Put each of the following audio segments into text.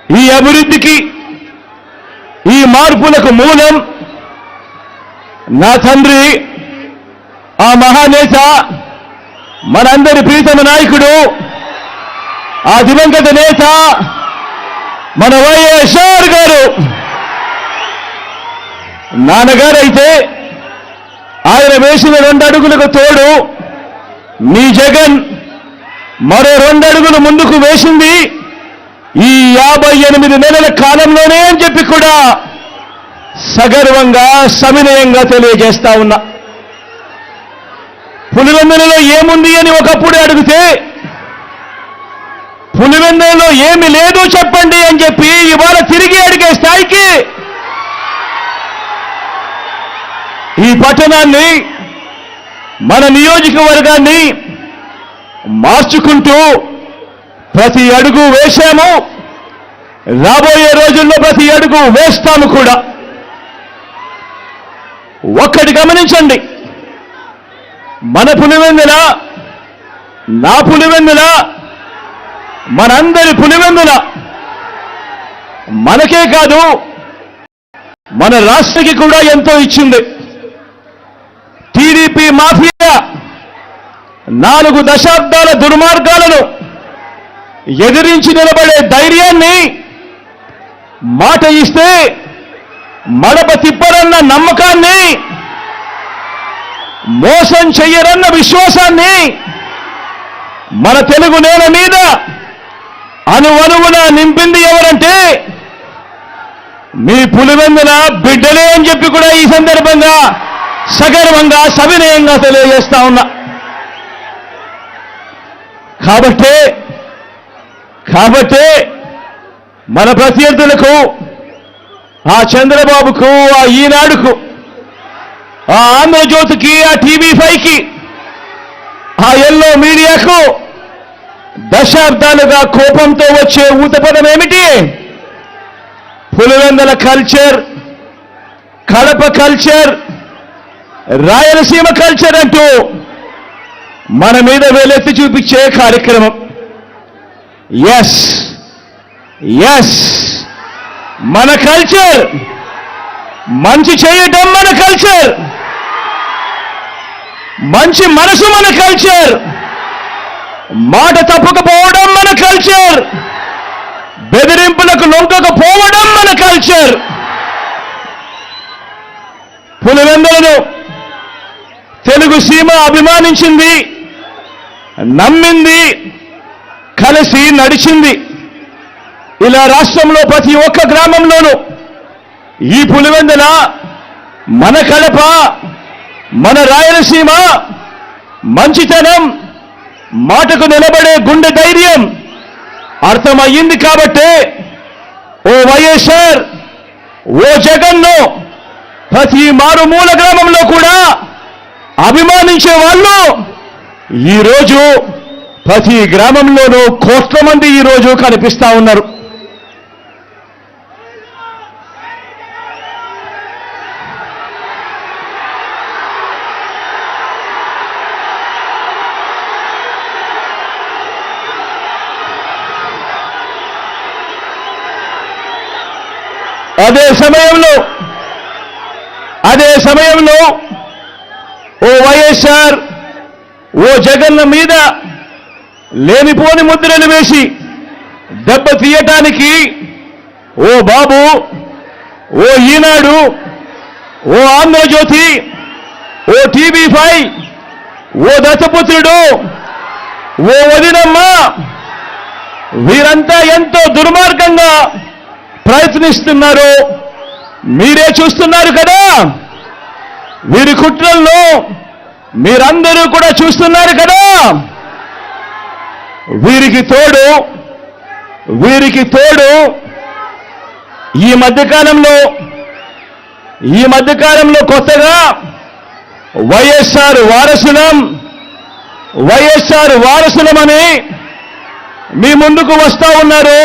ఈ అభివృద్ధికి, ఈ మార్పులకు మూలం నా తండ్రి, ఆ మహానేత, మనందరి ప్రీతమ నాయకుడు, ఆ దివంగత నేత మన వైఎస్ఆర్ గారు. నాన్నగారైతే ఆయన వేసిన 2 అడుగులకు తోడు మీ జగన్ మరో 2 అడుగులు ముందుకు వేసింది ఈ 58 నెలల కాలంలోనే అని చెప్పి కూడా సగర్వంగా సవినయంగా తెలియజేస్తా ఉన్నా. పులివెందులలో ఏముంది అని ఒకప్పుడు అడిగితే పులివెందులలో ఏమి లేదు చెప్పండి అని చెప్పి ఇవాళ తిరిగి అడిగే స్థాయికి ఈ పట్టణాన్ని, మన నియోజకవర్గాన్ని మార్చుకుంటూ ప్రతి అడుగు వేశాము. రాబోయే రోజుల్లో ప్రతి అడుగు వేస్తాము కూడా. ఒక్కటి గమనించండి, మన పులివెందుల, నా పులివెందుల, మనందరి పులివెందుల మనకే కాదు మన రాష్ట్రానికి కూడా ఎంతో ఇచ్చింది. టీడీపీ మాఫియా 4 దశాబ్దాల దుర్మార్గాలను ఎదిరించి నిలబడే ధైర్యాన్ని, మాట ఇస్తే మడప తిప్పరన్న నమ్మకాన్ని, మోసం చెయ్యరన్న విశ్వాసాన్ని మన తెలుగు నేల మీద అణువణువున నింపింది ఎవరంటే మీ పులివెందుల బిడ్డలే అని చెప్పి కూడా ఈ సందర్భంగా సగర్వంగా సవినయంగా తెలియజేస్తా ఉన్నా. కాబట్టే మన ప్రత్యర్థులకు, ఆ చంద్రబాబుకు, ఆ ఈనాడుకు, ఆ ఆంధ్రజ్యోతికి, ఆ టీవీ5కి, ఆ ఎల్లో మీడియాకు దశాబ్దాలుగా కోపంతో వచ్చే ఊతపదం ఏమిటి? Pulivendula culture, Kadapa culture, Rayalaseema culture అంటూ మన మీద వేలెత్తి చూపించే కార్యక్రమం. ఎస్ మన కల్చర్, మంచి చేయటం మన కల్చర్, మంచి మనసు మన కల్చర్, మాట తప్పకపోవడం మన కల్చర్, బెదిరింపులకు లొంగకపోవడం మన కల్చర్. పులివెందులను తెలుగు సీమ అభిమానించింది, నమ్మింది, కలిసి నడిచింది. ఇలా రాష్ట్రంలో ప్రతి ఒక్క గ్రామంలోనూ ఈ పులివెందుల, మన కడప, మన రాయలసీమ మంచితనం, మాటకు నిలబడే గుండె ధైర్యం అర్థమయ్యింది. కాబట్టే ఓ వైఎస్ఆర్, ఓ జగన్ను ప్రతి మారుమూల గ్రామంలో కూడా అభిమానించే వాళ్ళు ఈరోజు ప్రతి గ్రామంలోనూ కోట్ల మంది ఈరోజు కనిపిస్తా ఉన్నారు. అదే సమయంలో ఓ వైఎస్ఆర్, ఓ జగన్ మీద లేనిపోని ముద్రలు వేసి దెబ్బ తీయటానికి ఓ బాబు, ఓ ఈనాడు, ఓ ఆంధ్రజ్యోతి, ఓ టీవీ5, ఓ దత్తపుత్రుడు, ఓ వదినమ్మ, వీరంతా ఎంతో దుర్మార్గంగా ప్రయత్నిస్తున్నారు. మీరే చూస్తున్నారు కదా. వీరి కుట్రల్లో మీరందరూ కూడా చూస్తున్నారు కదా. వీరికి తోడు ఈ మధ్యకాలంలో కొత్తగా వైఎస్ఆర్ వారసులమని మీ ముందుకు వస్తా ఉన్నారు.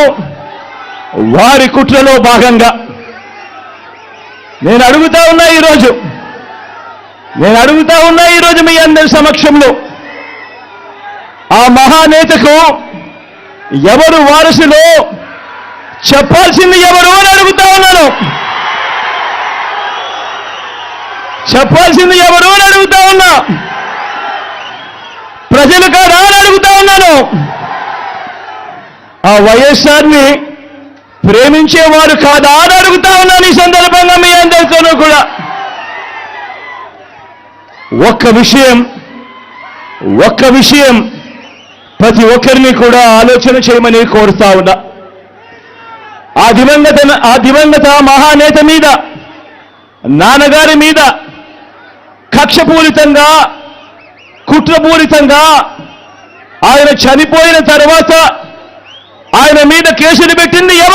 వారి కుట్రలో భాగంగా నేను అడుగుతా ఉన్నా ఈరోజు మీ అందరి సమక్షంలో, ఆ మహానేతకు ఎవరు వారసులో చెప్పాల్సింది ఎవరు అని అడుగుతా ఉన్నాను. చెప్పాల్సింది ఎవరు అని అడుగుతా ఉన్నా. ప్రజలు కాదా అని అడుగుతా ఉన్నాను. ఆ వైఎస్ఆర్ని ప్రేమించేవారు కాదా అని అడుగుతా ఉన్నాను. ఈ సందర్భంగా మీ అందరితోనూ కూడా ఒక్క విషయం ప్రతి ఒక్కరిని కూడా ఆలోచన చేయమని కోరుతా ఉన్నా. ఆ దివంగత మహానేత మీద, నాన్నగారి మీద కక్షపూరితంగా, కుట్రపూరితంగా ఆయన చనిపోయిన తర్వాత ఆయన మీద కేసులు పెట్టింది ఎవరు?